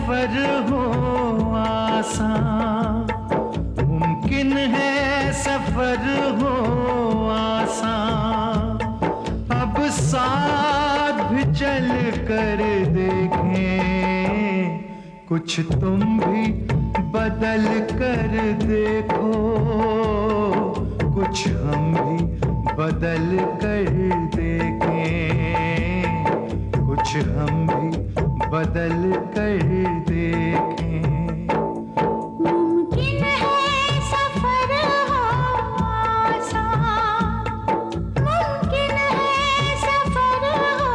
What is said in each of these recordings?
सफर हो आसान, मुमकिन है सफर हो आसान, अब साथ भी चल कर देखें, कुछ तुम भी बदल कर देखो, कुछ हम भी बदल कर देखें, कुछ हम भी बदल कर देखें। मुमकिन है सफर हो आसान, मुमकिन है सफर हो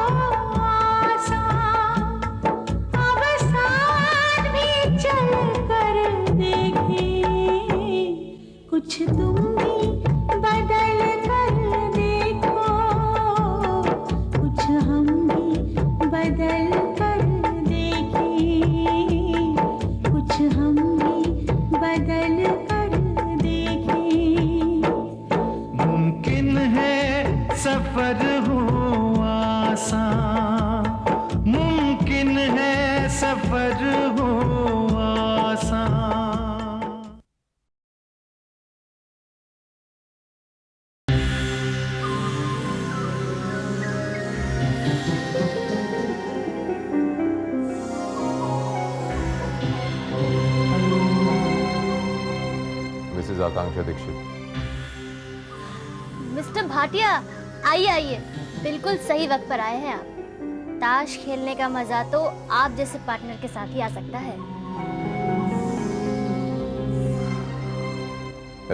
आसान, अब साथ भी चल कर देखें, कुछ तुम भी बदल कर देखो, कुछ हम भी बदल कर देखें, कुछ हम भी बदल कर देखें। मुमकिन है सफर हो आसान, मुमकिन है सफर हो आसान। मिसेज आकांक्षा दीक्षित। मिस्टर भाटिया, आइए आइए, बिल्कुल सही वक्त पर आए हैं आप। ताश खेलने का मजा तो आप जैसे पार्टनर के साथ ही आ सकता है।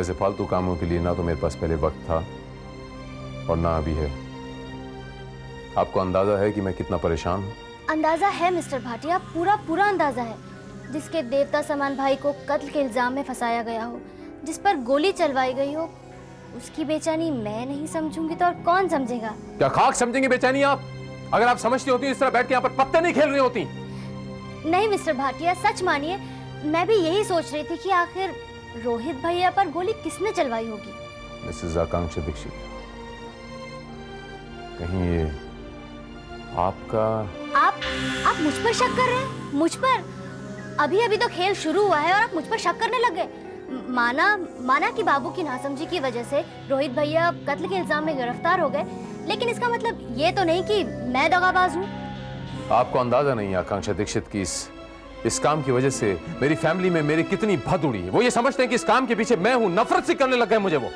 ऐसे फालतू कामों के लिए ना तो मेरे पास पहले वक्त था और ना अभी है। आपको अंदाजा है कि मैं कितना परेशान हूँ? अंदाजा है मिस्टर भाटिया, पूरा अंदाजा है। जिसके देवता समान भाई को कत्ल के इल्जाम में फंसाया गया हो, जिस पर गोली चलवाई गई हो, उसकी बेचैनी मैं नहीं समझूंगी तो और कौन समझेगा? क्या खाक समझेंगे बेचैनी आप? अगर आप समझती होती इस तरह बैठ के यहाँ पर पत्ते नहीं खेल रही होती। नहीं मिस्टर भाटिया, सच मानिए, मैं भी यही सोच रही थी कि आखिर रोहित भैया पर गोली किसने चलवाई होगी। मिसेज आकांक्षा दीक्षित, कहीं ये आपका? आप मुझ पर शक कर रहे हैं? मुझ पर? अभी तो खेल शुरू हुआ है और आप मुझ पर शक करने लग गए। माना कि बाबू की नासमझी की वजह से रोहित भैया कत्ल के इल्जाम में गिरफ्तार हो गए, लेकिन इसका मतलब ये तो नहीं कि मैं दगाबाज हूँ। आपको अंदाजा नहीं है आकांक्षा दीक्षित की इस काम की वजह से मेरी फैमिली में मेरी कितनी भद उड़ी है। वो ये समझते हैं कि इस काम के पीछे मैं हूँ, नफरत सी करने लग गए मुझे वो।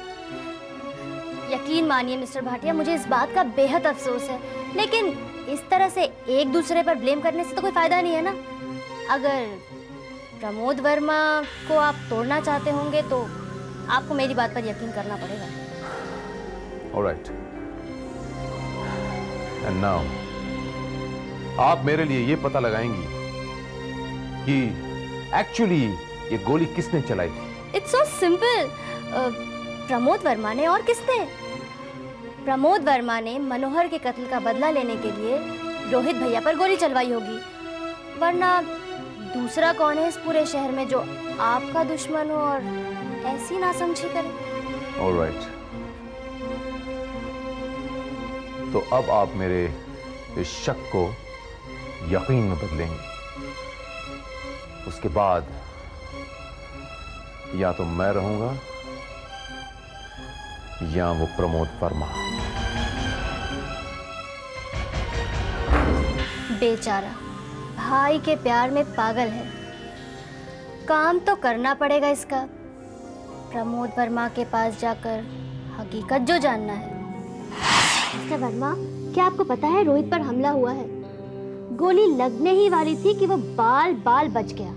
यकीन मानिए मिस्टर भाटिया, मुझे इस बात का बेहद अफसोस है, लेकिन इस तरह से एक दूसरे पर ब्लेम करने से तो कोई फायदा नहीं है ना। अगर प्रमोद वर्मा को आप तोड़ना चाहते होंगे तो आपको मेरी बात पर यकीन करना पड़ेगा। Alright. And now, आप मेरे लिए ये पता लगाएंगी कि एक्चुअली ये गोली किसने चलाई थी। It's so simple. Pramod Verma ने, और किसने? प्रमोद वर्मा ने मनोहर के कत्ल का बदला लेने के लिए रोहित भैया पर गोली चलवाई होगी, वरना दूसरा कौन है इस पूरे शहर में जो आपका दुश्मन हो और ऐसी नासमझी करे। Alright. तो अब आप मेरे इस शक को यकीन में बदलेंगे। उसके बाद या तो मैं रहूंगा या वो प्रमोद वर्मा। बेचारा भाई के प्यार में पागल है। काम तो करना पड़ेगा इसका। प्रमोद वर्मा के पास जाकर हकीकत जो जानना है। मिस्टर वर्मा, क्या आपको पता है रोहित पर हमला हुआ है? गोली लगने ही वाली थी कि वो बाल बाल बच गया।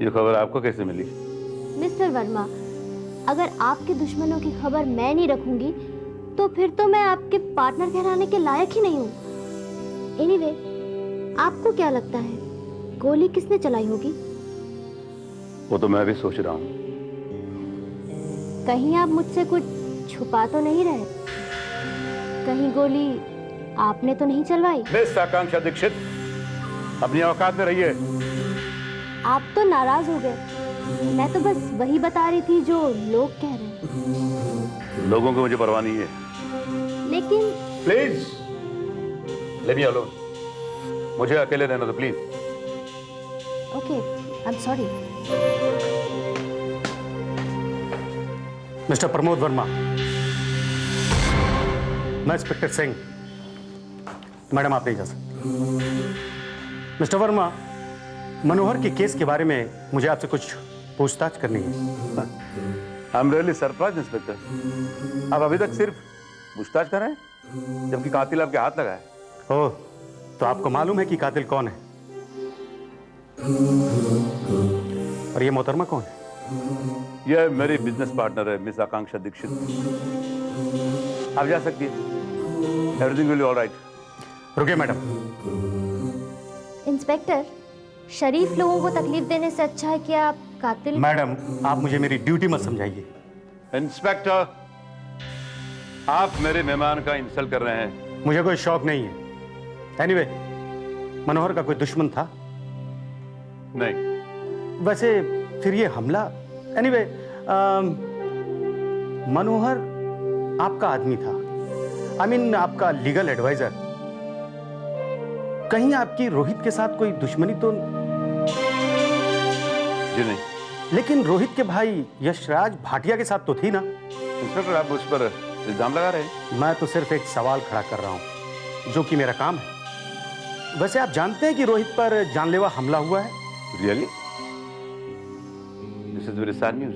ये खबर आपको कैसे मिली? मिस्टर वर्मा, अगर आपके दुश्मनों की खबर मैं नहीं रखूंगी तो फिर तो मैं आपके पार्टनर कहलाने के लायक ही नहीं हूँ। एनीवे, आपको क्या लगता है गोली किसने चलाई होगी? वो तो मैं भी सोच रहा हूँ। कहीं आप मुझसे कुछ छुपा तो नहीं रहे? कहीं गोली आपने तो नहीं चलवाई? मिस आकांक्षा दीक्षित, अपनी औकात में रहिए। आप तो नाराज हो गए। मैं तो बस वही बता रही थी जो लोग कह रहे हैं। लोगों को मुझे परवाह नहीं है। लेकिन प्लीज लेट मी अलोन। मुझे अकेले रहना दो please. Okay, I am sorry. Mister Pramod Verma, मैं इंस्पेक्टर सिंह। मैडम आप नहीं जा सकते। मिस्टर वर्मा, मनोहर के केस के बारे में मुझे आपसे कुछ पूछताछ करनी है। I am really surprise inspector, आप अभी तक सिर्फ पूछताछ कर रहे हैं जबकि कातिल आपके हाथ लगा है। ओह, तो आपको मालूम है कि कातिल कौन है? और ये मोहतरमा कौन है? यह मेरी बिजनेस पार्टनर है मिस आकांक्षा दीक्षित। आप जा सकती हैं, एवरीथिंग विल बी ऑलराइट। रुकिए मैडम। इंस्पेक्टर, शरीफ लोगों को तकलीफ देने से अच्छा है कि आप कातिल। मैडम, आप मुझे मेरी ड्यूटी मत समझाइए। इंस्पेक्टर, आप मेरे मेहमान का इंसल्ट कर रहे हैं। मुझे कोई शौक नहीं है। एनीवे, मनोहर का कोई दुश्मन था? नहीं। वैसे फिर ये हमला? एनीवे, मनोहर आपका आदमी था, आई मीन आपका लीगल एडवाइजर। कहीं आपकी रोहित के साथ कोई दुश्मनी तो? जी नहीं। लेकिन रोहित के भाई यशराज भाटिया के साथ तो थी ना? इंस्पेक्टर, आप उस पर इल्जाम लगा रहे हैं। मैं तो सिर्फ एक सवाल खड़ा कर रहा हूं, जो कि मेरा काम है। वैसे आप जानते हैं कि रोहित पर जानलेवा हमला हुआ है? Really? This is very sad news.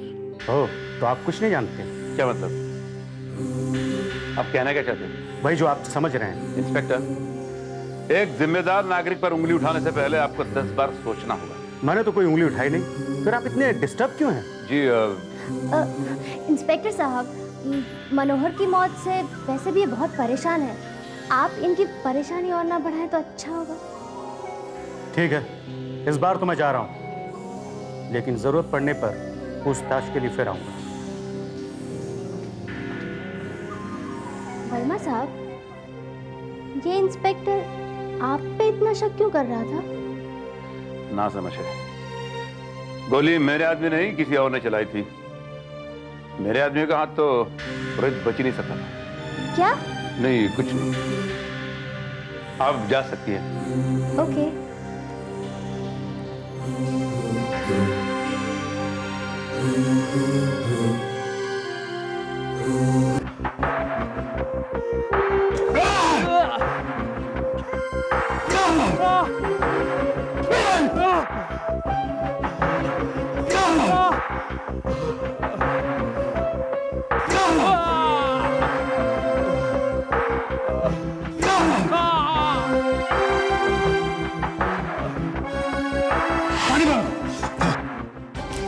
Oh, तो आप कुछ नहीं जानते? क्या मतलब? आप कहना क्या चाहते हैं? वही जो आप समझ रहे हैं। इंस्पेक्टर, एक जिम्मेदार नागरिक पर उंगली उठाने से पहले आपको 10 बार सोचना होगा। मैंने तो कोई उंगली उठाई नहीं, फिर आप इतने डिस्टर्ब क्यों हैं? जी इंस्पेक्टर साहब, मनोहर की मौत से वैसे भी ये बहुत परेशान है। आप इनकी परेशानी और ना बढ़ाएं तो अच्छा होगा। ठीक है, इस बार तो मैं जा रहा हूं, लेकिन जरूरत पड़ने पर पूछताछ के लिए फिर आऊंगा। वर्मा साहब, ये इंस्पेक्टर आप पे इतना शक क्यों कर रहा था? ना समझ है। गोली मेरे आदमी नहीं किसी और ने चलाई थी। मेरे आदमी का हाथ तो रोहित बच ही नहीं सकता था। क्या? नहीं, कुछ नहीं। आप जा सकती हैं। ओके।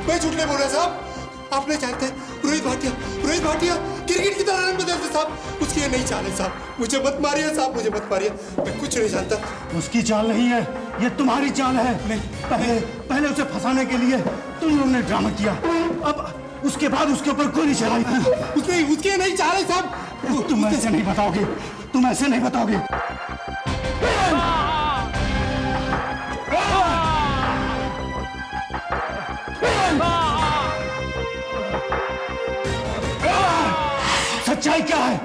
मैं झूठ नहीं बोल रहा साहब। आप नहीं जानते रोहित भाटिया क्रिकेट की तरह रन बदलते साहब। उसकी ये नहीं चाल है साहब। मुझे मत मारिए साहब, मुझे मत मारिए। मैं कुछ नहीं जानता। उसकी चाल नहीं है, ये तुम्हारी चाल है। पहले उसे फंसाने के लिए तुम लोगों ने ड्रामा किया, अब उसके बाद उसके ऊपर गोली चलाई। उसकी नहीं चाल है साहब। तुम ऐसे नहीं बताओगे, तुम ऐसे नहीं बताओगे। सच्चाई क्या है?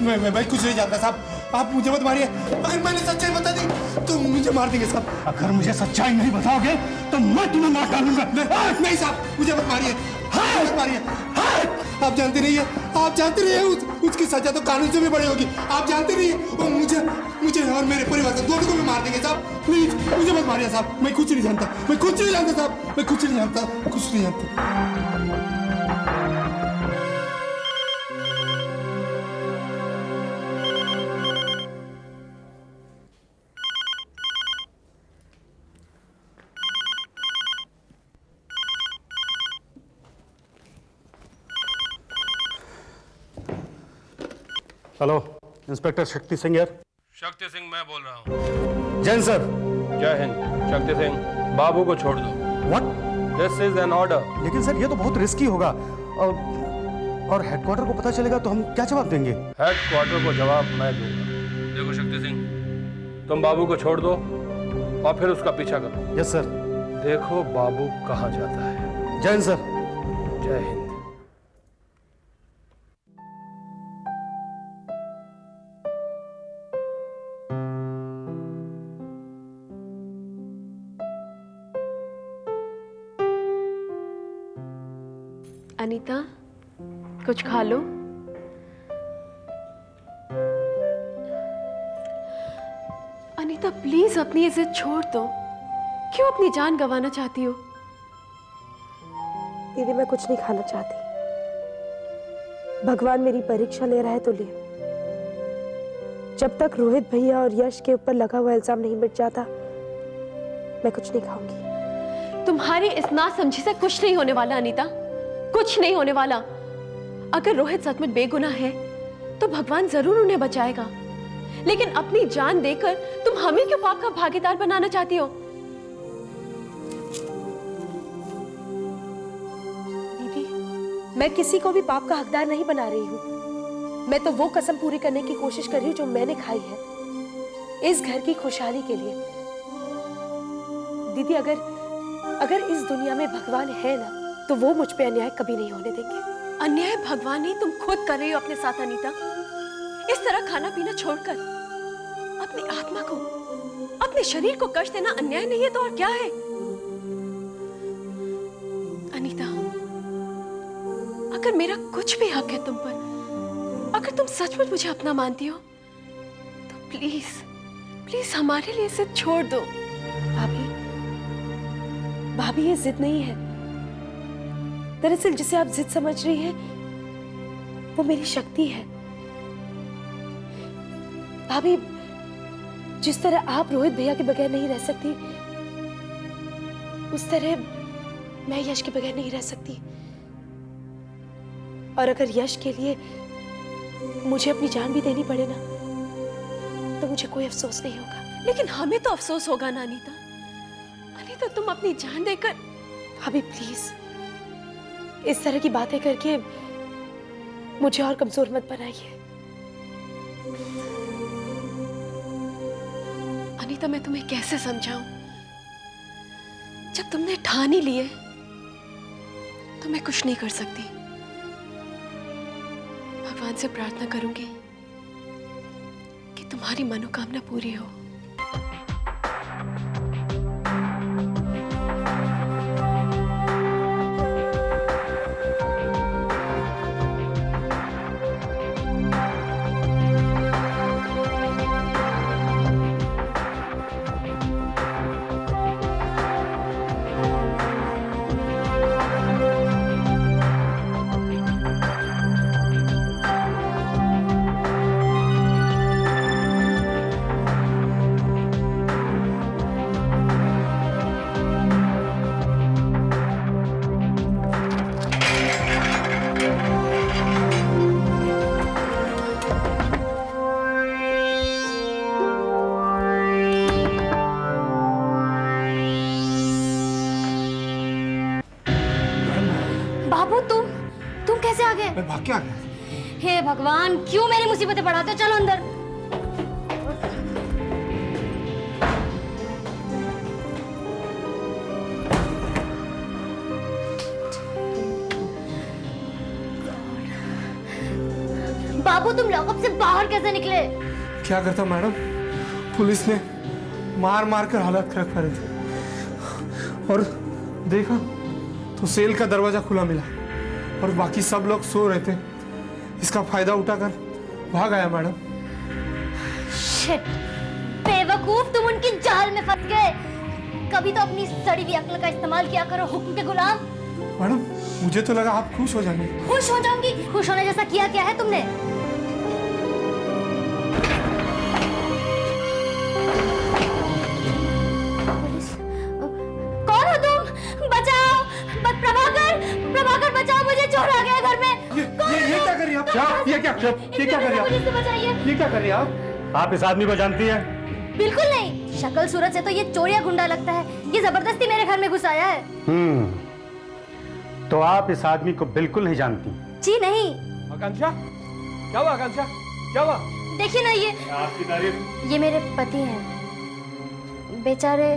मैं कुछ नहीं जानता साहब। आप मुझे मत मारिए। अगर मैंने सच्चाई बता दी तो मुझे मार देंगे साहब। अगर मुझे सच्चाई नहीं बताओगे तो मैं तुम्हें मार डालूंगा। नहीं साहब, मुझे मत मारिए। मत मारिए। आप जानते नहीं है, आप जानते नहीं है उसकी सजा तो कानून से भी बड़ी होगी। आप जानते नहीं है, और मुझे और मेरे परिवार को दोनों को भी मार देंगे साहब। प्लीज मुझे मत मारिए साहब। मैं कुछ नहीं जानता साहब। मैं कुछ नहीं जानता। हेलो, इंस्पेक्टर शक्ति सिंह यार। शक्ति सिंह मैं बोल रहा हूँ। जैन सर। जय हिंद। शक्ति सिंह, बाबू को छोड़ दो। What? This is an order. लेकिन सर ये तो बहुत रिस्की होगा, और हेडक्वार्टर को पता चलेगा तो हम क्या जवाब देंगे? हेडक्वार्टर को जवाब मैं दूंगा। देखो शक्ति सिंह, तुम बाबू को छोड़ दो और फिर उसका पीछा करो। Yes sir. देखो बाबू कहाँ जाता है। जैन सर। जय हिंद। अनीता, कुछ खा लो। अनीता प्लीज अपनी ये जिद छोड़ दो। क्यों अपनी जान गंवाना चाहती हो? दीदी मैं कुछ नहीं खाना चाहती। भगवान मेरी परीक्षा ले रहा है तो ले। जब तक रोहित भैया और यश के ऊपर लगा हुआ इल्जाम नहीं मिट जाता मैं कुछ नहीं खाऊंगी। तुम्हारी इस नासमझी से कुछ नहीं होने वाला अनीता, कुछ नहीं होने वाला। अगर रोहित सच में बेगुनाह है तो भगवान जरूर उन्हें बचाएगा, लेकिन अपनी जान देकर तुम हमें क्यों पाप का भागीदार बनाना चाहती हो? दीदी मैं किसी को भी पाप का हकदार नहीं बना रही हूँ। मैं तो वो कसम पूरी करने की कोशिश कर रही हूँ जो मैंने खाई है, इस घर की खुशहाली के लिए। दीदी अगर इस दुनिया में भगवान है ना तो वो मुझ पे अन्याय कभी नहीं होने देंगे। अन्याय भगवान नहीं तुम खुद कर रही हो अपने साथ अनीता। इस तरह खाना पीना छोड़कर अपनी आत्मा को, अपने शरीर को कष्ट देना अन्याय नहीं है तो और क्या है? अनीता, अगर मेरा कुछ भी हक है तुम पर, अगर तुम सचमुच मुझे अपना मानती हो तो प्लीज प्लीज हमारे लिए इसे छोड़ दो। भाभी ये जिद नहीं है। दरअसल जिसे आप जिद समझ रही हैं वो मेरी शक्ति है। भाभी जिस तरह आप रोहित भैया के बगैर नहीं रह सकती उस तरह मैं यश के बगैर नहीं रह सकती। और अगर यश के लिए मुझे अपनी जान भी देनी पड़े ना तो मुझे कोई अफसोस नहीं होगा। लेकिन हमें तो अफसोस होगा ना अनीता। अनीता तुम अपनी जान देकर। भाभी प्लीज इस तरह की बातें करके मुझे और कमजोर मत बनाइए। अनीता मैं तुम्हें कैसे समझाऊं? जब तुमने ठान ही लिए तो मैं कुछ नहीं कर सकती। भगवान से प्रार्थना करूंगी कि तुम्हारी मनोकामना पूरी हो। मैं भाग के आ गया। हे भगवान, क्यों मेरी मुसीबतें बढ़ाते हो? चलो अंदर। बाबू तुम लॉकअप से बाहर कैसे निकले? क्या करता मैडम, पुलिस ने मार मार कर हालत खराब कर दी और देखा तो सेल का दरवाजा खुला मिला और बाकी सब लोग सो रहे थे। इसका फायदा उठाकर भाग आया मैडम। शिट, बेवकूफ, तुम उनकी जाल में फंस गए। कभी तो अपनी सड़ी हुई अक्ल का इस्तेमाल किया करो हुक्म के गुलाम। मैडम मुझे तो लगा आप खुश हो जाएंगे। खुश हो जाऊंगी? खुश होने जैसा किया क्या है तुमने? कौन हो तुम? बचाओ! प्रभाकर बचाओ, मुझे चोर आ गया घर में। ये क्या कर रही हैं आप? ये क्या कर रही हैं? ये क्या कर रही हैं आप इस आदमी को जानती हैं? बिल्कुल नहीं, शक्ल सूरत से तो ये चोरिया गुंडा लगता है। ये जबरदस्ती मेरे घर में घुस आया है। तो आप इस आदमी को बिल्कुल नहीं जानती? जी नहीं। आकांक्षा, क्या हुआ? आकांक्षा, क्या हुआ? देखिए ना, ये आपकी तारीफ। ये मेरे पति हैं, बेचारे।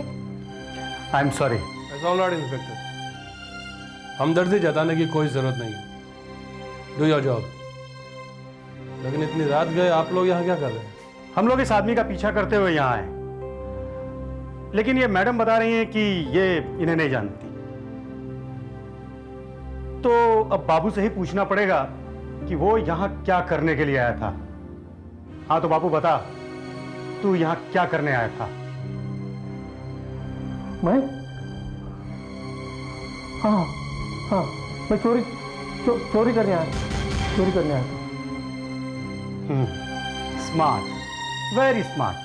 I am sorry. Not inspector, हमदर्दी जताने की कोई जरूरत नहीं है। Do your job. लेकिन इतनी रात गए आप लोग यहाँ क्या कर रहे हैं? हम लोग इस आदमी का पीछा करते हुए यहाँ आए, लेकिन ये मैडम बता रही हैं कि ये इन्हें नहीं जानती। तो अब बाबू से ही पूछना पड़ेगा कि वो यहाँ क्या करने के लिए आया था। हाँ तो बाबू बता, तू यहाँ क्या करने आया था? मैं हाँ हाँ मैं चोरी करने आया था। Smart, very smart.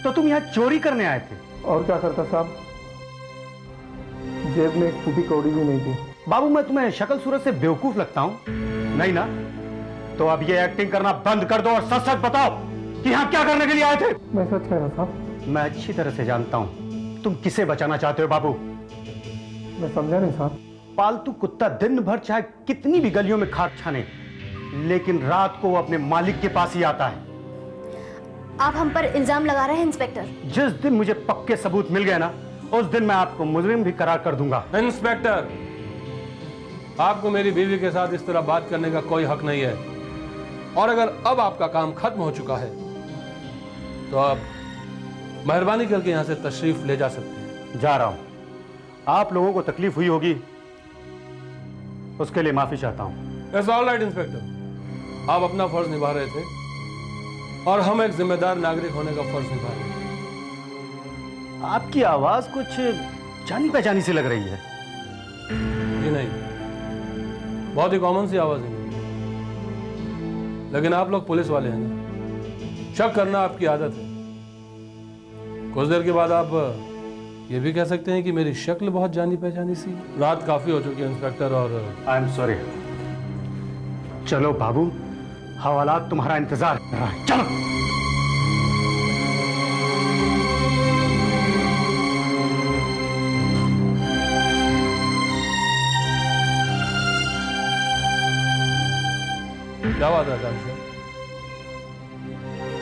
तो तुम यहाँ चोरी करने आए थे? और क्या करता साहब, जेब में एक फूटी कौड़ी भी नहीं थी। बाबू मैं तुम्हें शक्ल सूरत से बेवकूफ लगता हूँ? नहीं ना? तो अब ये एक्टिंग करना बंद कर दो और सच सच बताओ कि यहाँ क्या करने के लिए आए थे? मैं सच कह रहा साहब। मैं अच्छी तरह से जानता हूँ तुम किसे बचाना चाहते हो बाबू। मैं समझा नहीं साहब। पालतू कुत्ता दिन भर चाहे कितनी भी गलियों में खाक छाने, लेकिन रात को वो अपने मालिक के पास ही आता है। आप हम पर इल्जाम लगा रहे हैं इंस्पेक्टर। जिस दिन मुझे पक्के सबूत मिल गए ना, उस दिन मैं आपको मुजरिम भी करार कर दूंगा। इंस्पेक्टर, आपको मेरी बीवी के साथ इस तरह बात करने का कोई हक नहीं है, और अगर अब आपका काम खत्म हो चुका है तो आप मेहरबानी करके यहां से तशरीफ ले जा सकते हैं। जा रहा हूं। आप लोगों को तकलीफ हुई होगी, उसके लिए माफी चाहता हूं। इट्स ऑल राइट इंस्पेक्टर, आप अपना फर्ज निभा रहे थे और हम एक जिम्मेदार नागरिक होने का फर्ज निभा रहे हैं। आपकी आवाज कुछ जानी पहचानी सी लग रही है। जी नहीं, बहुत ही कॉमन सी आवाज है, लेकिन आप लोग पुलिस वाले हैं ना, शक करना आपकी आदत है। कुछ देर के बाद आप ये भी कह सकते हैं कि मेरी शक्ल बहुत जानी पहचानी सी। रात काफी हो चुकी है इंस्पेक्टर, और आई एम सॉरी। चलो बाबू, हवालात तुम्हारा इंतजार कर रहा है, चलो। क्या बात है आकांक्षा,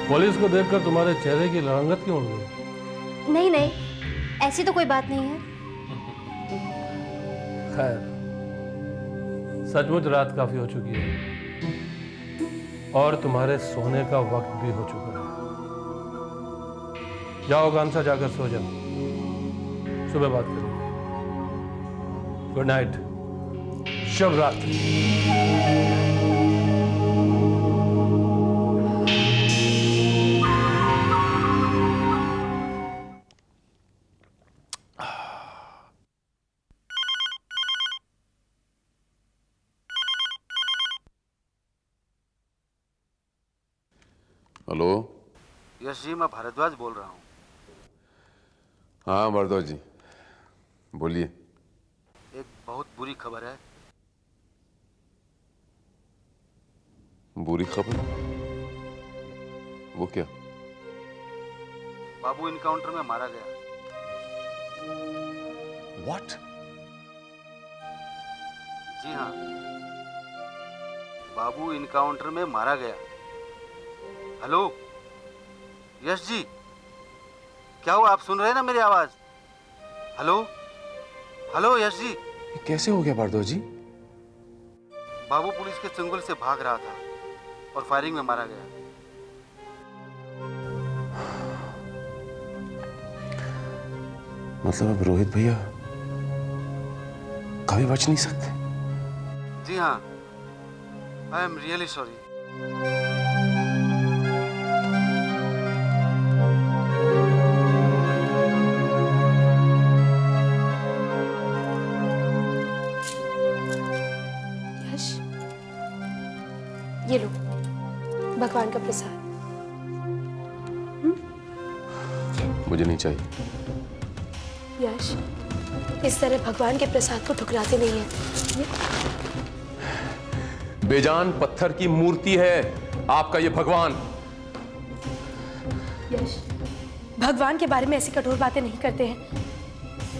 पुलिस को देखकर तुम्हारे चेहरे की रंगत क्यों उड़ गई? नहीं नहीं, ऐसी तो कोई बात नहीं है। खैर, सचमुच रात काफी हो चुकी है और तुम्हारे सोने का वक्त भी हो चुका है। जाओ कांसा, जाकर सो जाओ, सुबह बात करेंगे। गुड नाइट, शुभ रात्रि। हेलो। यश जी, मैं भारद्वाज बोल रहा हूँ। हाँ भारद्वाज जी, बोलिए। एक बहुत बुरी खबर है। बुरी खबर? वो क्या? बाबू इनकाउंटर में मारा गया। What? जी हाँ, बाबू इनकाउंटर में मारा गया। हेलो यश जी, क्या हुआ? आप सुन रहे हैं ना मेरी आवाज? Hello hello Yash ji. ये कैसे हो गया भारद्वाज जी? बाबू पुलिस के चंगुल से भाग रहा था और फायरिंग में मारा गया। मतलब अब रोहित भैया कभी बच नहीं सकते? जी हाँ, आई एम रियली सॉरी। ये लो भगवान का प्रसाद। मुझे नहीं चाहिए। यश, इस तरह भगवान के प्रसाद को ठुकराते नहीं है। बेजान पत्थर की मूर्ति है आपका ये भगवान। यश, भगवान के बारे में ऐसी कठोर बातें नहीं करते हैं,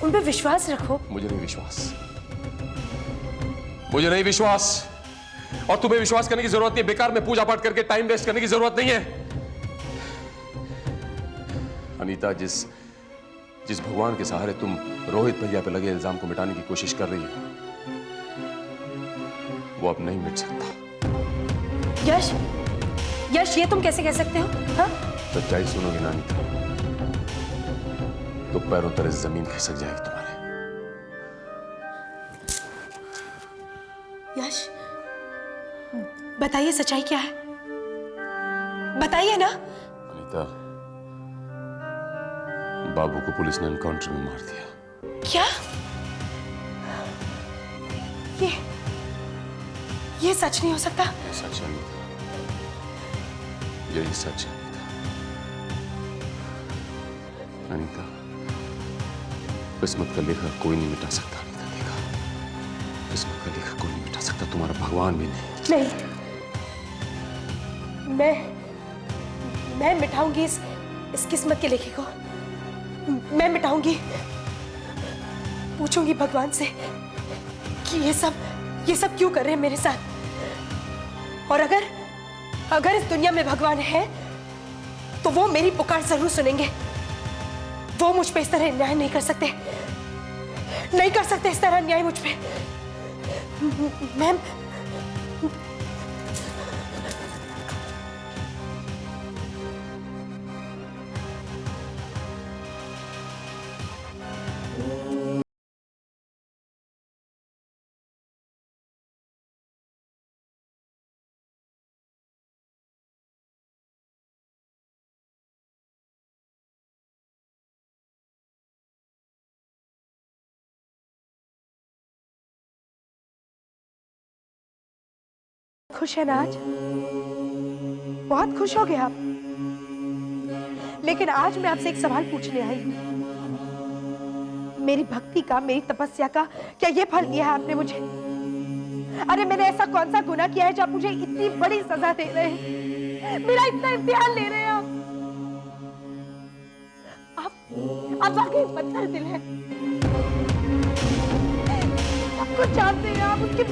उन पर विश्वास रखो। मुझे नहीं विश्वास, मुझे नहीं विश्वास, और तुम्हें विश्वास करने की जरूरत नहीं है। बेकार में पूजा पाठ करके टाइम वेस्ट करने की जरूरत नहीं है। अनीता, जिस भगवान के सहारे तुम रोहित भैया पे लगे इल्जाम को मिटाने की कोशिश कर रही हो, वो अब नहीं मिट सकता। यश, यश, ये तुम कैसे कह सकते हो? हाँ? सच्चाई सुनोगे ना अनीता, तो पैरों तले जमीन खिसक जाएगी तुम्हारे। यश, बताइए सच्चाई क्या है? बताइए ना। अनीता, बाबू को पुलिस ने एनकाउंटर में मार दिया। क्या? ये सच नहीं हो सकता। ये सच है अनीता, यही सच है अनीता। अनीता, किस्मत का लेखा कोई नहीं मिटा सकता अनीता। देखा, किस्मत का लेखा कोई नहीं मिटा सकता, तुम्हारा भगवान भी नहीं। मैं मिटाऊंगी इस किस्मत के लेखे को। मैं मिटाऊंगी। पूछूंगी भगवान से कि ये सब क्यों कर रहे हैं मेरे साथ। और अगर इस दुनिया में भगवान है तो वो मेरी पुकार जरूर सुनेंगे। वो मुझ पे इस तरह न्याय नहीं कर सकते, नहीं कर सकते इस तरह न्याय मुझ पे। मैं खुश है ना आज? बहुत खुश हो गए आप। लेकिन आज मैं आपसे एक सवाल पूछने आई हूं। मेरी भक्ति का, मेरी तपस्या का क्या ये फल दिया है आपने मुझे? अरे मैंने ऐसा कौन सा गुनाह किया है जो आप मुझे इतनी बड़ी सजा दे रहे हैं? मेरा इतना इम्तिहान ले रहे हैं आप वाकई पत्थर दिल है। सब कुछ जानते हैं आप, उसके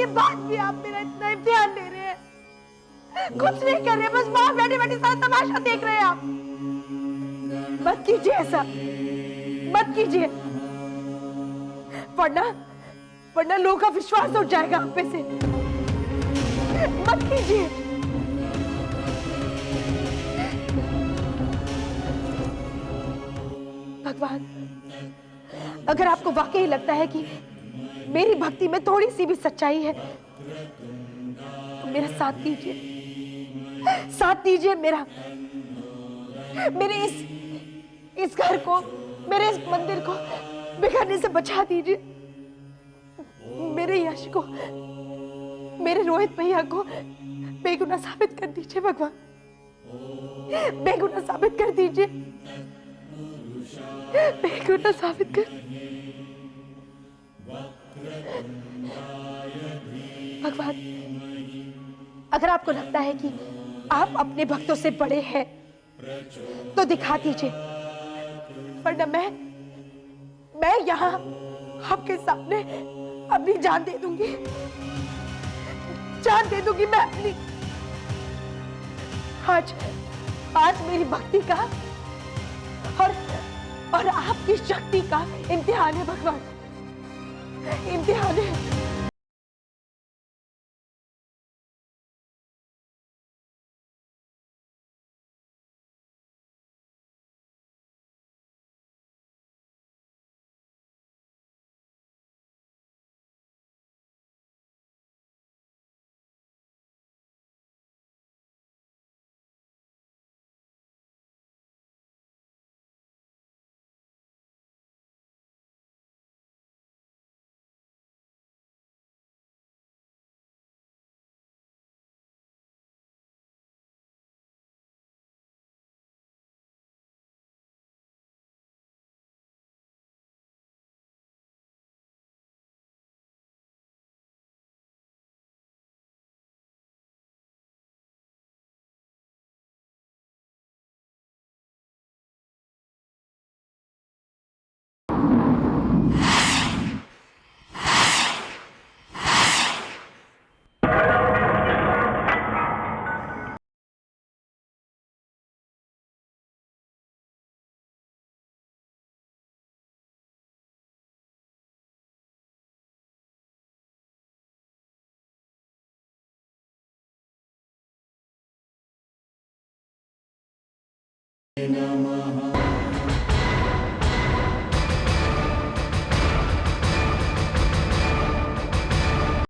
बाद भी आप मेरा इतना इम्तिहान ले रहे हैं। कुछ नहीं कर रहे, बस बाहर बैठे बैठे सारा तमाशा देख रहे हैं आप। मत कीजिए ऐसा, मत कीजिए, वरना लोगों का विश्वास उठ जाएगा आप पे से। मत कीजिए। भगवान, अगर आपको वाकई लगता है कि मेरी भक्ति में थोड़ी सी भी सच्चाई है तो मेरा साथ दीजिए मेरे इस घर को, मेरे इस मंदिर को बिखरने से बचा दीजिए। मेरे यश को, मेरे रोहित भैया को बेगुनाह साबित कर दीजिए भगवान, बेगुनाह साबित कर दीजिए, बेगुनाह साबित कर। भगवान, अगर आपको लगता है कि आप अपने भक्तों से बड़े हैं तो दिखा दीजिए, वरना मैं यहां आपके सामने अपनी जान दे दूंगी मैं अपनी। आज मेरी भक्ति का और आपकी शक्ति का इम्तिहान है भगवान, इम्तिहान है।